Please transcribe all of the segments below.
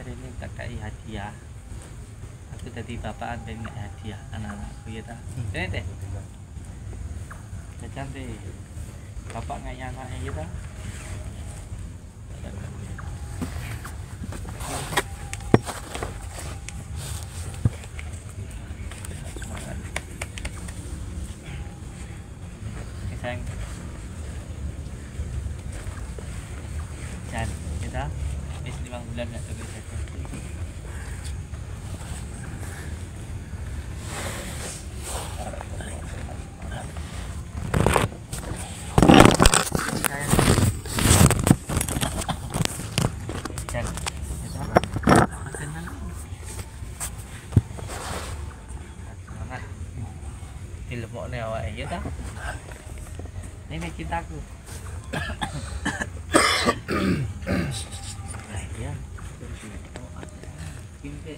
Ini tak kasih hadiah. Aku tadi bapak ada nggak hadiah anak-anakku ya tak? Ini teh. Jajan deh. Bapak nggak anaknya kita. dilemokne awake ya ta. Ini cintaku. Nah, ya. Kimpe.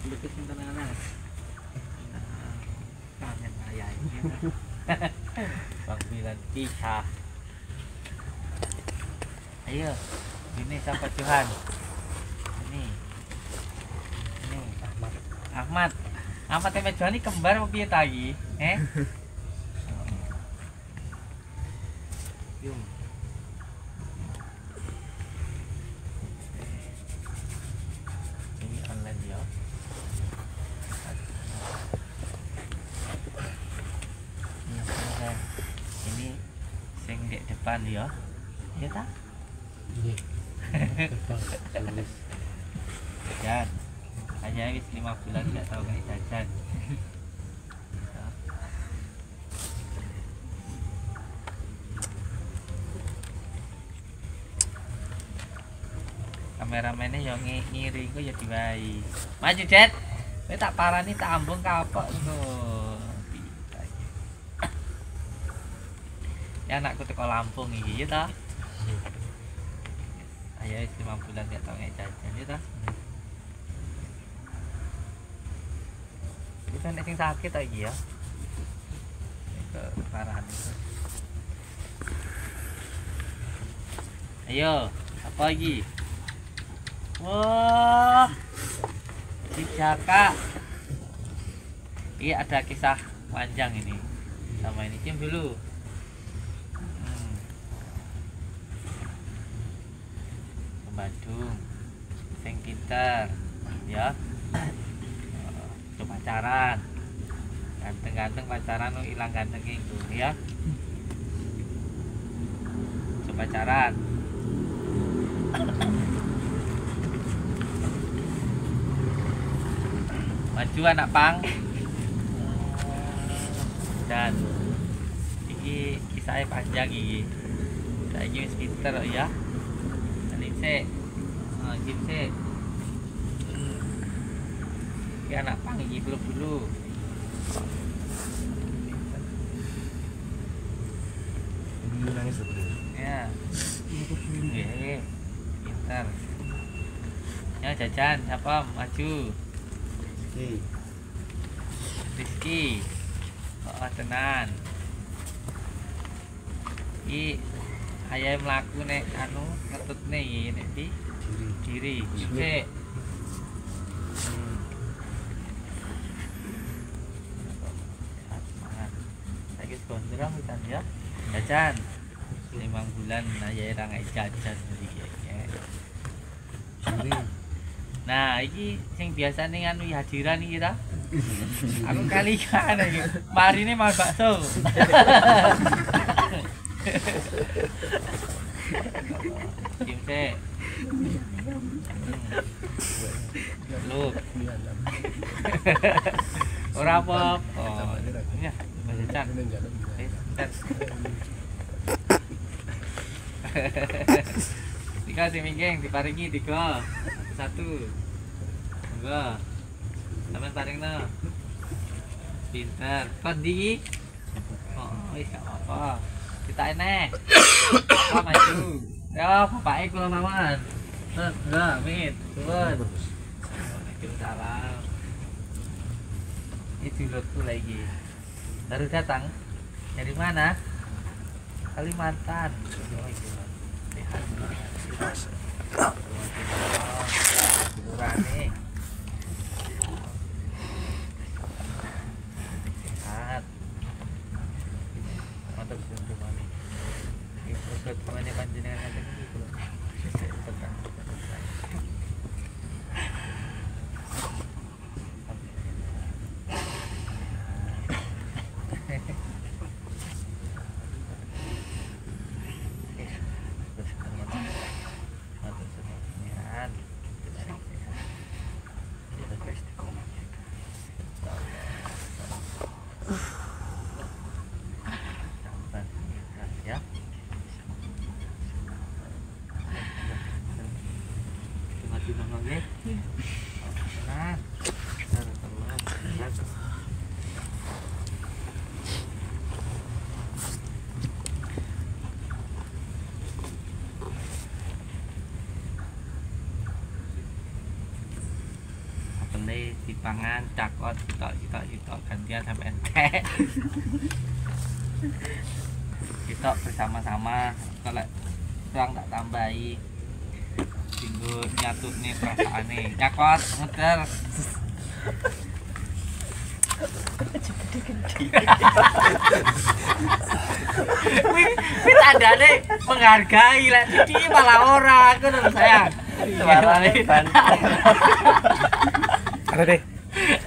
Lukis tenang-tenang. Kangen ayah ini. Bang Bilan pisah. Ayo, ini siapa Tuhan? Ini Ahmad. Ahmad sama Johan ini kembar apa piye tadi? Yum. Ini online ya. Ini sing di depan ya. Ya ta? Jajan. Hanya wis 5 bulan enggak tahu kayak jajan. Kameramennya yang ngiri ku ya diwai. Maju Jet. Kowe tak parani tak ambung kapok lho. Ya anakku teko Lampung iki ya ta. Ayo 5 bulan gak tau kayak jajan ya ta. Itu nek sing sakit lagi ya. Keparahan itu. Ayo, apa lagi? Wah, si Jaka. Ini ada kisah panjang ini sama ini. Cium dulu. Ke Bandung, sing pinter, ya. Coba pacaran, ganteng-ganteng pacaran, lo hilang ganteng itu, ya. Coba pacaran. Maju anak pang. Dan ini kisahnya panjang ini. Saya wis pinter ya. Ini sih, gim sih. Ini anak pang ini belum dulu. Ini nangis betul. Ya. Pinter. Ya jajan siapa maju. Rizky. Oh tenan. Iki ayah mlaku nek anu ngetutne iki nek di diri. Sik. Saiki gondrong kan ya. Jajan. 5 bulan ayah ra ngek jajan iki. Nah, iki sing biasane anu hadiran iki ta. Aku kali-kali iki. Marine mau bakso. Kimse. Lu. Ora apa-apa. Ya, jajan. Dikasih minggeng diparingi 3. 1. Enggak. Sampeyan paringna. Pinter. Kondi. Oh, wis gak apa-apa. Kita enek. Apa maju. Ya, bapake kula mawon. Enggak, mit. Suwun. Waalaikumsalam. Ini dulurku lagi. Baru datang. Dari mana? Kalimantan. Sehat. Rani. Sehat. Mantap untuk mami. Ikut temannya panjenengan ada gitu. misalnya dipangan cakot kita gantian sampai entek kita bersama-sama kalau kurang tak tambahi tinggal nyatu nih perasaan nih cakot muter Wih tanda deh menghargai lah jadi malah orang kan sayang Suaranya banteng. Ada deh.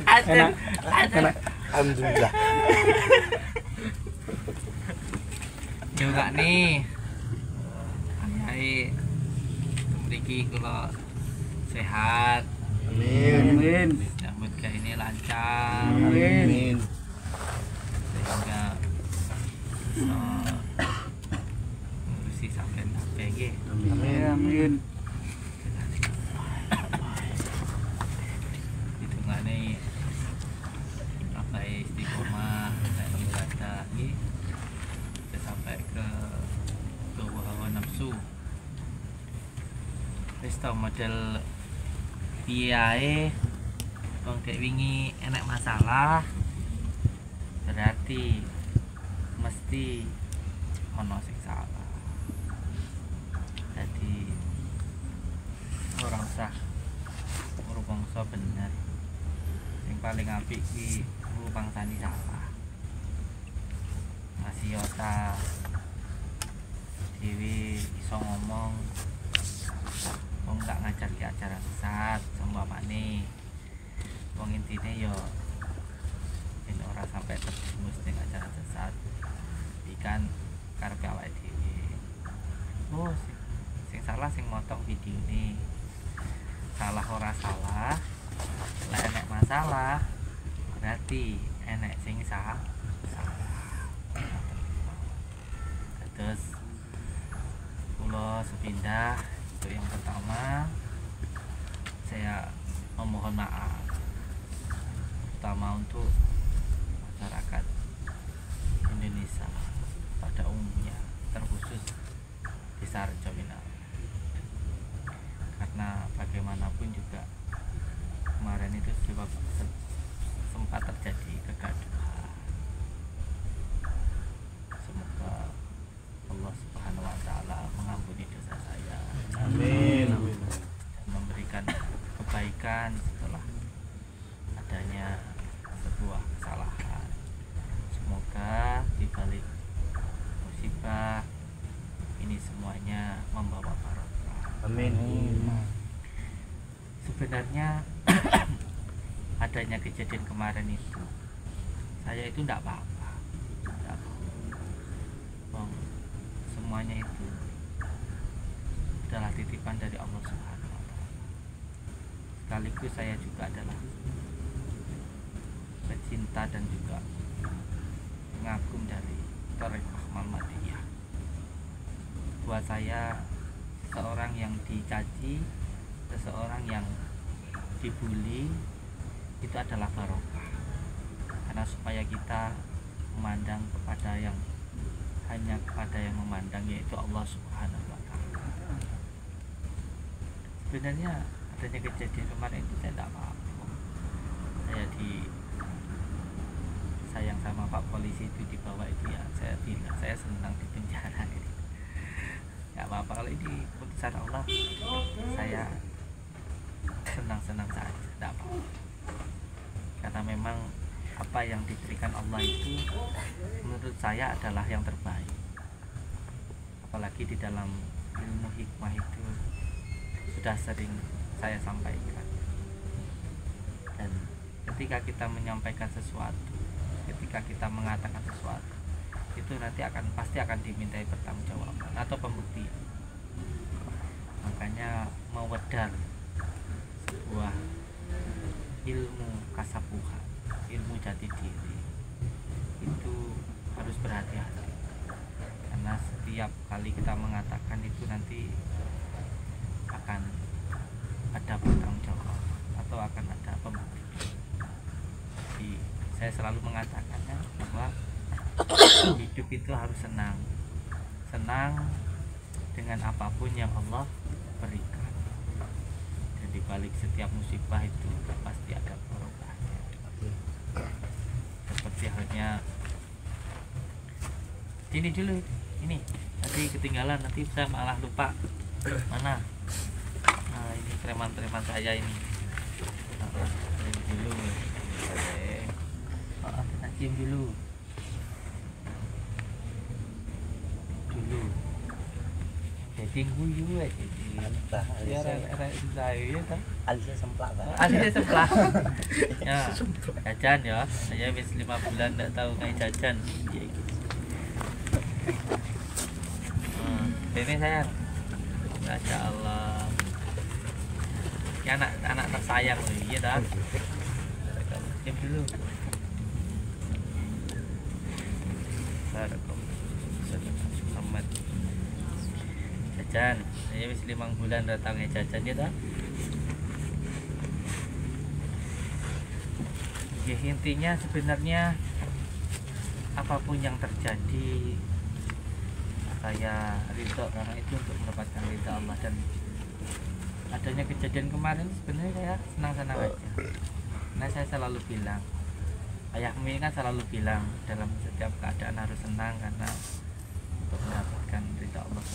ada Alhamdulillah. juga nih ayai memiliki kalau sehat Amin. nyambut kayak ini lancar Amin. sehingga bisa ngurusi sampai PG Amin. hitungannya apa istiqomah dan ibadah ini bisa sampai ke hawa nafsu wis tau model piye wong dek wingi enek masalah berarti mesti ono sing salah jadi orang usah ngrupangsa bener yang paling apik ki ngrupangsani salah masih yota dewi iso ngomong wong gak ngajar ke acara sesat sama bapakne wong intine yo yen ora sampai terjerumus ning acara sesat ikan karepe awake dhewe oh sing salah sing motong video ini salah ora salah lah enek masalah berarti enek sing salah terus kula sepindah untuk yang pertama saya memohon maaf terutama untuk masyarakat Indonesia pada umumnya terkhusus di Sarjawinara karena bagaimanapun juga kemarin itu sempat terjadi kegaduhan semoga Allah Subhanahu wa taala mengampuni dosa saya Amin. dan memberikan kebaikan setelah adanya sebuah kesalahan. Semoga di balik musibah ini semuanya membawa barokah. Amin. Sebenarnya adanya kejadian kemarin itu saya itu tidak apa-apa. Semuanya itu adalah titipan dari Allah Subhanahu wa taala. Sekaligus saya juga adalah pecinta dan juga pengagum dari Thariqah Muhammadiyah. Buat saya seseorang yang dicaci, seseorang yang dibully itu adalah barokah. Karena supaya kita memandang kepada yang hanya kepada yang memandang yaitu Allah Subhanahu wa taala. Sebenarnya adanya kejadian kemarin itu saya tidak apa-apa. Saya sayang sama Pak Polisi itu dibawa itu ya saya bilang saya senang di penjara gitu. Gak apa-apa kalau ini keputusan Allah saya senang-senang saja tidak apa-apa. Karena memang apa yang diberikan Allah itu menurut saya adalah yang terbaik. Apalagi di dalam ilmu hikmah itu sudah sering saya sampaikan. Dan ketika kita menyampaikan sesuatu, ketika kita mengatakan sesuatu, itu nanti pasti akan dimintai pertanggungjawaban atau pembuktian. Makanya mewedar sebuah ilmu kasapuhan, ilmu jati diri itu harus berhati-hati karena setiap kali kita mengatakan itu nanti akan ada bertanggung jawab atau akan ada pembuktian. Jadi saya selalu mengatakannya bahwa hidup itu harus senang dengan apapun yang Allah berikan. Jadi di balik setiap musibah itu pasti ada barokahnya. Seperti halnya ini dulu, ini tadi ketinggalan, nanti saya malah lupa mana. Nah ini preman-preman saya ini. Ini dulu, cium dulu. Jadi guyu aja. Entah, Ya saya ya kan. alisnya semplak Pak. Aslinya sebelah. Ya, jajan ya. Saya wis 5 bulan enggak tahu kayak jajan. Ya gitu. Ini saya. Masya Allah. Ya anak tersayang loh, iya dah. Diam dulu. Muhammad. Jajan, saya wis 5 bulan datangnya jajan ya dah. Ya, intinya sebenarnya apapun yang terjadi saya ridho karena itu untuk mendapatkan ridha Allah. Dan adanya kejadian kemarin sebenarnya saya senang-senang aja. Nah saya selalu bilang, ayah Mi kan selalu bilang dalam setiap keadaan harus senang karena untuk mendapatkan ridha Allah.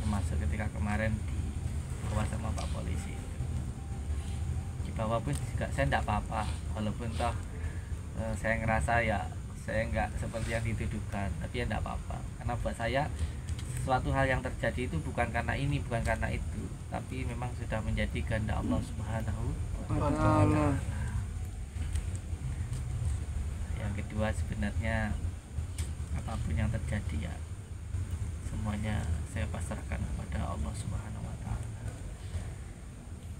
Termasuk ketika kemarin dibawa sama Pak Polisi, dibawa pun juga saya tidak apa-apa, walaupun toh saya ngerasa ya saya nggak seperti yang dituduhkan, tapi ya tidak apa-apa karena buat saya suatu hal yang terjadi itu bukan karena ini, bukan karena itu, tapi memang sudah menjadi kehendak Allah Subhanahu wa Ta'ala. Yang kedua sebenarnya apapun yang terjadi ya semuanya saya pasrahkan kepada Allah Subhanahu wa Ta'ala.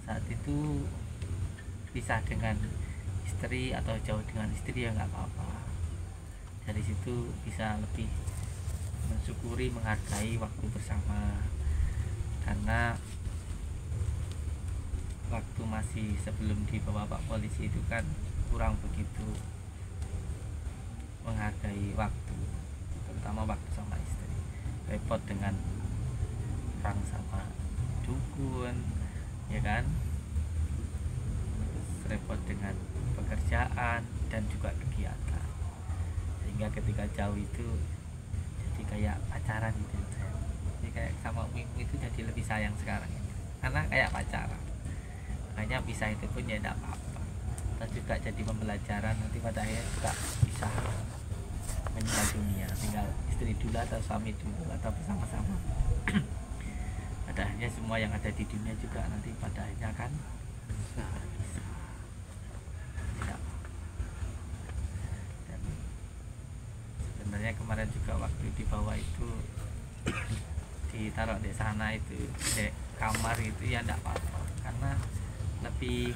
Saat itu pisah dengan istri atau jauh dengan istri ya nggak apa-apa. Dari situ bisa lebih mensyukuri, menghargai waktu bersama, karena waktu masih sebelum dibawa Pak Polisi itu kan kurang begitu menghargai waktu, terutama waktu sama istri. Repot dengan orang sama dukun, ya kan, repot dengan pekerjaan dan juga kegiatan, sehingga ketika jauh itu jadi kayak pacaran gitu. Jadi kayak sama Mimu itu jadi lebih sayang sekarang ini, karena kayak pacaran. Makanya pisah itu pun ya tidak apa-apa, dan juga jadi pembelajaran. Nanti pada akhirnya juga bisa meninggal dunia, tinggal istri dulu atau suami dulu atau bersama-sama. Pada akhirnya semua yang ada di dunia juga nanti pada akhirnya akan berpisah. Tidak. Dan sebenarnya kemarin juga waktu dibawa itu ditaruh di sana itu di kamar itu ya tidak apa-apa, karena lebih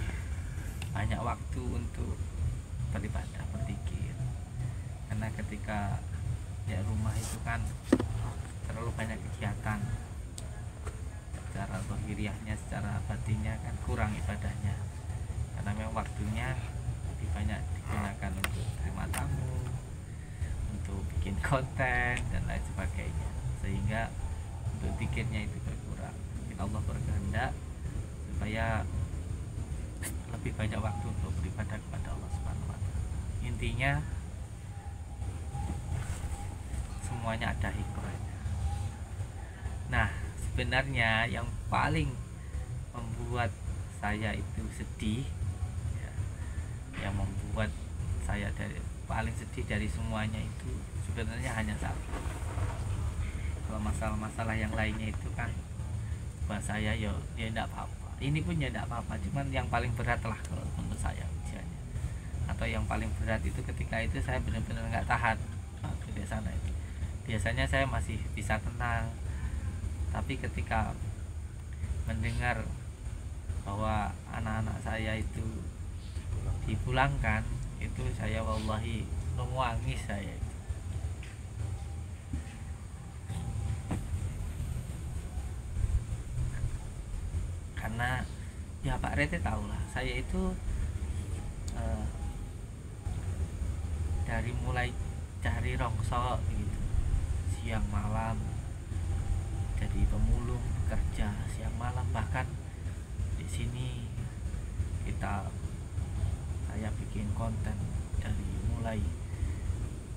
banyak waktu untuk beribadah, berzikir. Karena ketika di rumah itu kan terlalu banyak kegiatan, secara zahiriahnya, secara batinnya kan kurang ibadahnya, karena memang waktunya lebih banyak digunakan untuk terima tamu, untuk bikin konten dan lain sebagainya, sehingga untuk zikirnya itu berkurang. Mungkin Allah berkehendak supaya lebih banyak waktu untuk beribadah kepada Allah Subhanahu wa Ta'ala. Intinya semuanya ada hikmahnya. Nah, sebenarnya yang paling membuat saya itu sedih ya, yang membuat saya paling sedih dari semuanya itu sebenarnya hanya satu. Kalau masalah-masalah yang lainnya itu kan buat saya ya tidak apa-apa, ini pun ya tidak apa-apa, cuman yang paling berat lah kalau menurut saya ujiannya, atau yang paling berat itu ketika itu saya benar-benar nggak tahan di sana itu. Biasanya saya masih bisa tenang, tapi ketika mendengar bahwa anak-anak saya itu dipulangkan, itu saya wallahi nangis saya itu. Karena ya Pak Rete tahu lah, saya itu dari mulai cari rongsok gitu, siang malam jadi pemulung bekerja siang malam, bahkan di sini saya bikin konten dari mulai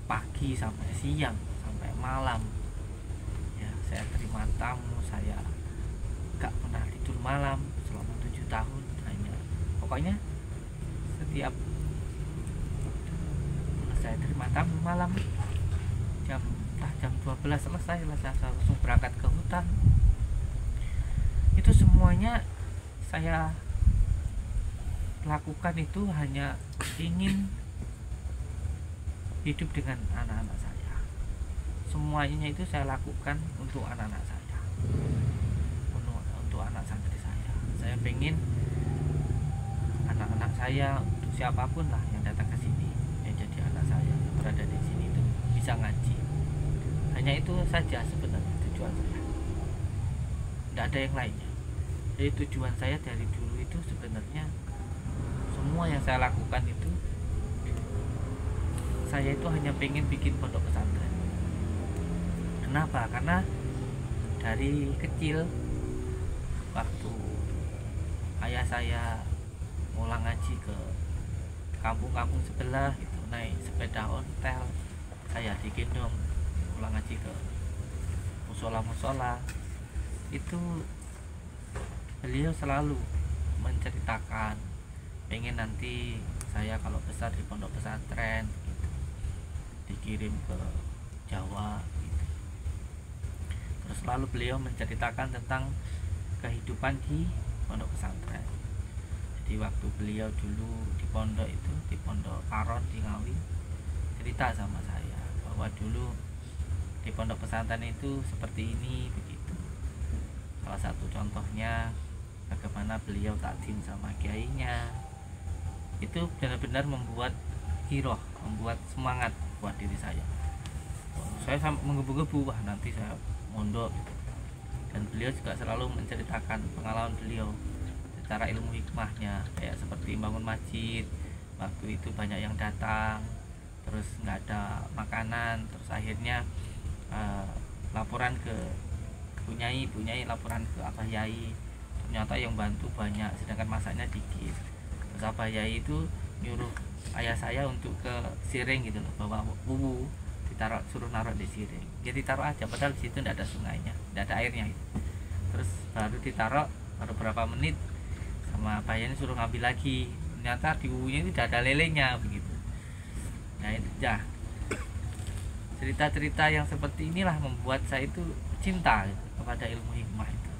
pagi sampai siang sampai malam ya. Saya terima tamu, saya gak pernah tidur malam selama 7 tahun. Hanya pokoknya setiap saya terima tamu malam jam 12 selesai lah, saya langsung berangkat ke hutan. Itu semuanya saya lakukan itu hanya ingin hidup dengan anak-anak saya. Semuanya itu saya lakukan untuk anak-anak saya, untuk anak santri saya. Saya pengen anak-anak saya, untuk siapapun lah yang datang ke sini, yang jadi anak saya yang berada di sini itu bisa ngaji. Hanya itu saja sebenarnya tujuan saya, tidak ada yang lainnya. Jadi tujuan saya dari dulu itu sebenarnya semua yang saya lakukan itu, saya itu hanya pengen bikin pondok pesantren. Kenapa? Karena dari kecil waktu ayah saya pulang ngaji ke kampung-kampung sebelah itu, naik sepeda ontel, saya digendong pulang ngaji ke musola-musola. Itu beliau selalu menceritakan pengen nanti saya kalau besar di pondok pesantren gitu, dikirim ke Jawa gitu. Terus lalu beliau menceritakan tentang kehidupan di pondok pesantren. Jadi waktu beliau dulu di pondok itu, di pondok Paron di Ngawi, cerita sama saya bahwa dulu di pondok pesantren itu seperti ini begitu. Salah satu contohnya bagaimana beliau takdim sama kiainya. Itu benar-benar membuat giroh, membuat semangat buat diri saya. Saya sampai menggebu-gebu, wah nanti saya mondok gitu. Dan beliau juga selalu menceritakan pengalaman beliau secara ilmu hikmahnya, kayak seperti bangun masjid, waktu itu banyak yang datang, terus nggak ada makanan, terus akhirnya laporan ke Bu Nyai laporan ke Abah Yai, ternyata yang bantu banyak sedangkan masaknya dikit. Terus Abah Yai itu nyuruh ayah saya untuk ke Siring gitu loh, bawa bubu ditaruh, suruh naruh di Siring. Dia ditaruh aja padahal di situ tidak ada sungainya, tidak ada airnya gitu. Terus baru ditaruh, baru berapa menit sama Abah Yai suruh ngambil lagi, ternyata di bubunya itu tidak ada lelenya begitu. Nah itu ya, cerita-cerita yang seperti inilah membuat saya itu cinta gitu, kepada ilmu hikmah itu.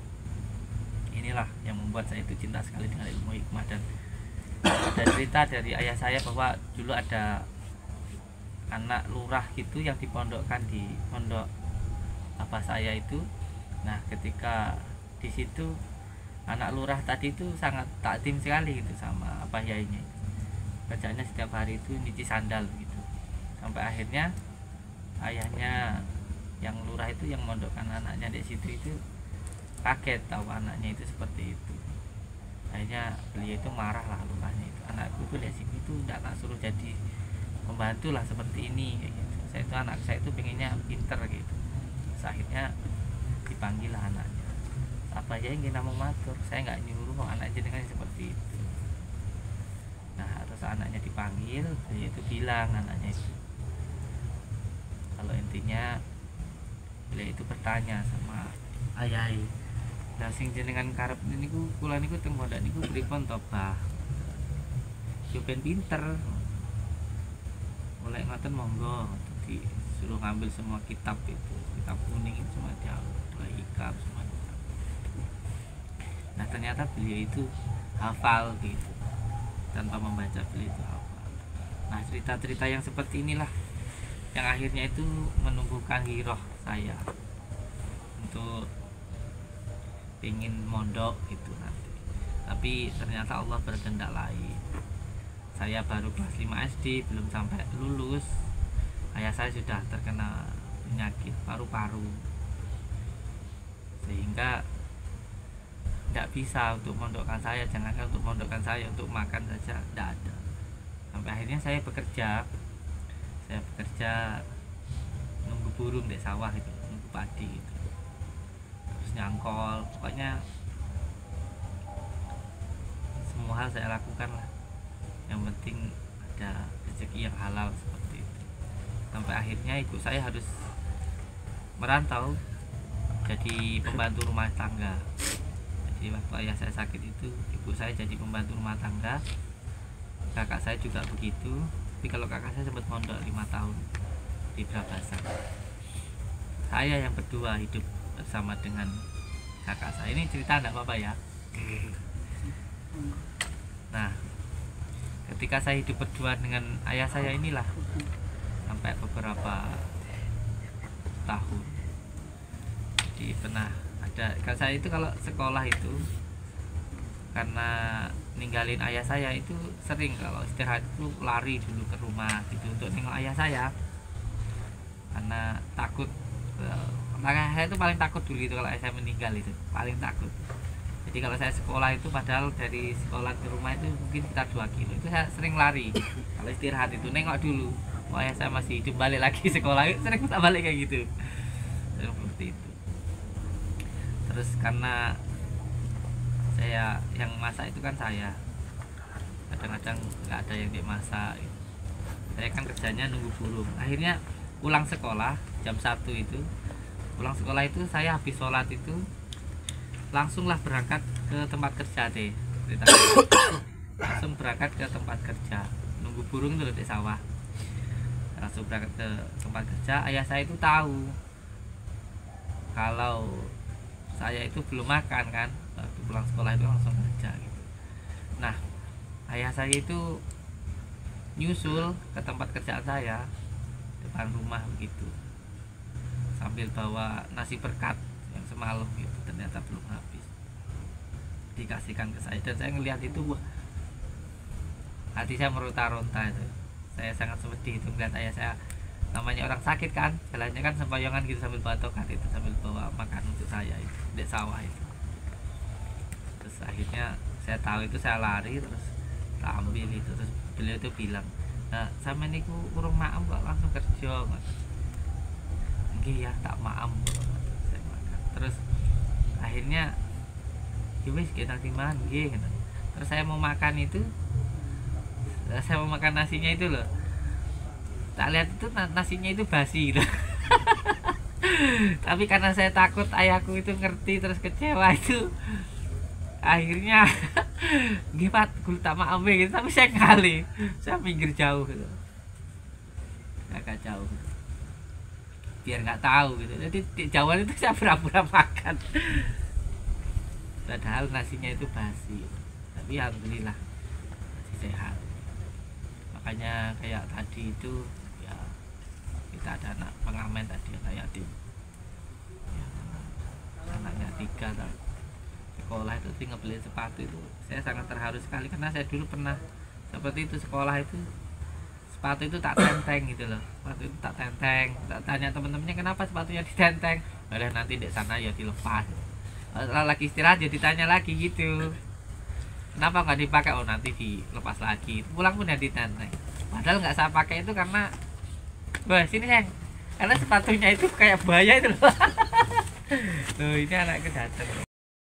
Inilah yang membuat saya itu cinta sekali dengan ilmu hikmah. Dan ada cerita dari ayah saya bahwa dulu ada anak lurah gitu yang dipondokkan di pondok bapak saya itu. Nah ketika di situ anak lurah tadi itu sangat takdim sekali gitu sama Abah Yainya. Kerjanya setiap hari itu nyuci sandal gitu. Sampai akhirnya ayahnya yang lurah itu yang mondokkan anaknya di situ itu kaget tahu anaknya itu seperti itu. Akhirnya beliau itu marah lah, lurahnya itu, anakku tuh dari sini tuh tidak tak suruh jadi pembantu lah seperti ini kayak gitu. Saya itu anak saya itu pengennya pinter gitu. Terus akhirnya dipanggil lah anaknya, apa ya ingin mau matur, saya nggak nyuruh kok anak jenengan seperti itu. Nah terus anaknya dipanggil, beliau itu bilang anaknya itu, kalau intinya beliau itu bertanya sama ayai, lah sing jenengan karep niku kula niku teng pondok niku pripun to, Bah? Yo ben pinter. Oleh ngoten monggo, disuruh ngambil semua kitab itu, kitab kuning itu semua dua hikam semua. Nah ternyata beliau itu hafal gitu, tanpa membaca beliau itu hafal. Nah cerita-cerita yang seperti inilah yang akhirnya itu menumbuhkan giroh saya untuk ingin mondok gitu nanti. Tapi ternyata Allah berkehendak lain. Saya baru kelas 5 SD, belum sampai lulus, ayah saya sudah terkena penyakit paru-paru, sehingga tidak bisa untuk mondokkan saya. Jangankan untuk mondokkan saya, untuk makan saja tidak ada. Sampai akhirnya saya bekerja nunggu burung di sawah itu, nunggu padi gitu. Terus nyangkol, pokoknya semua hal saya lakukan lah, yang penting ada rezeki yang halal seperti itu. Sampai akhirnya ibu saya harus merantau jadi pembantu rumah tangga. Jadi waktu ayah saya sakit itu ibu saya jadi pembantu rumah tangga, kakak saya juga begitu. Tapi kalau kakak saya sempat mondok 5 tahun di Brabasan. Saya yang berdua hidup bersama dengan kakak saya. Ini cerita enggak apa-apa ya. Nah, ketika saya hidup berdua dengan ayah saya inilah sampai beberapa tahun. Jadi pernah ada, kalau saya itu kalau sekolah itu karena ninggalin ayah saya itu sering kalau istirahat itu lari dulu ke rumah gitu untuk nengok ayah saya, karena takut. Ayah saya itu paling takut dulu itu kalau ayah saya meninggal, itu paling takut. Jadi kalau saya sekolah itu, padahal dari sekolah ke rumah itu mungkin sekitar 2 kilo, itu saya sering lari kalau istirahat itu nengok dulu, oh ayah saya masih hidup, balik lagi sekolah, sering tak balik kayak gitu, seperti itu. Terus karena saya yang masak itu kan saya, kadang-kadang nggak ada yang dimasak, saya kan kerjanya nunggu burung. Akhirnya pulang sekolah jam 1 itu, pulang sekolah itu saya habis sholat itu langsunglah berangkat ke tempat kerja deh, langsung berangkat ke tempat kerja, nunggu burung itu di sawah, langsung berangkat ke tempat kerja. Ayah saya itu tahu kalau saya itu belum makan kan, waktu pulang sekolah itu langsung kerja gitu. Nah, ayah saya itu nyusul ke tempat kerjaan saya depan rumah begitu, sambil bawa nasi berkat yang semalam gitu, ternyata belum habis, dikasihkan ke saya. Dan saya ngelihat itu, wah, hati saya meronta-ronta itu. Saya sangat sedih itu melihat ayah saya, namanya orang sakit kan, jalannya kan sembayangan gitu sambil bawa tokat itu, sambil bawa makan untuk saya itu di sawah itu. Terus akhirnya saya tahu itu, saya lari terus tak ambil itu. Terus beliau itu bilang, nah sama niku urung maem kok langsung kerja. Nggih ya, tak maem kok. Saya makan. Terus akhirnya ya wis kita timan nggih. Terus saya mau makan itu, saya mau makan nasinya itu loh, tak lihat itu nasinya itu basi gitu. Tapi karena saya takut ayahku itu ngerti terus kecewa itu, akhirnya nggih Pak, kula tak maaf gitu. Tapi saya kali saya minggir jauh gitu, agak jauh gitu, biar nggak tahu gitu. Jadi di jauhan itu saya pura-pura makan, padahal nasinya itu basi. Tapi alhamdulillah masih sehat. Makanya kayak tadi itu ya, kita ada anak pengamen tadi, anak yatim ya, anaknya 3 tahun sekolah itu tinggal beli sepatu itu, saya sangat terharu sekali karena saya dulu pernah seperti itu. Sekolah itu sepatu itu tak tenteng gitu loh, sepatu itu tak tenteng. Tak tanya teman-temannya kenapa sepatunya ditenteng, boleh nanti di sana ya dilepas, lagi istirahat ya ditanya lagi gitu, kenapa nggak dipakai, oh nanti dilepas lagi, pulang pun ya ditenteng. Padahal nggak saya pakai itu karena, wah sini sayang, karena sepatunya itu kayak buaya itu loh. Loh ini anakku datang.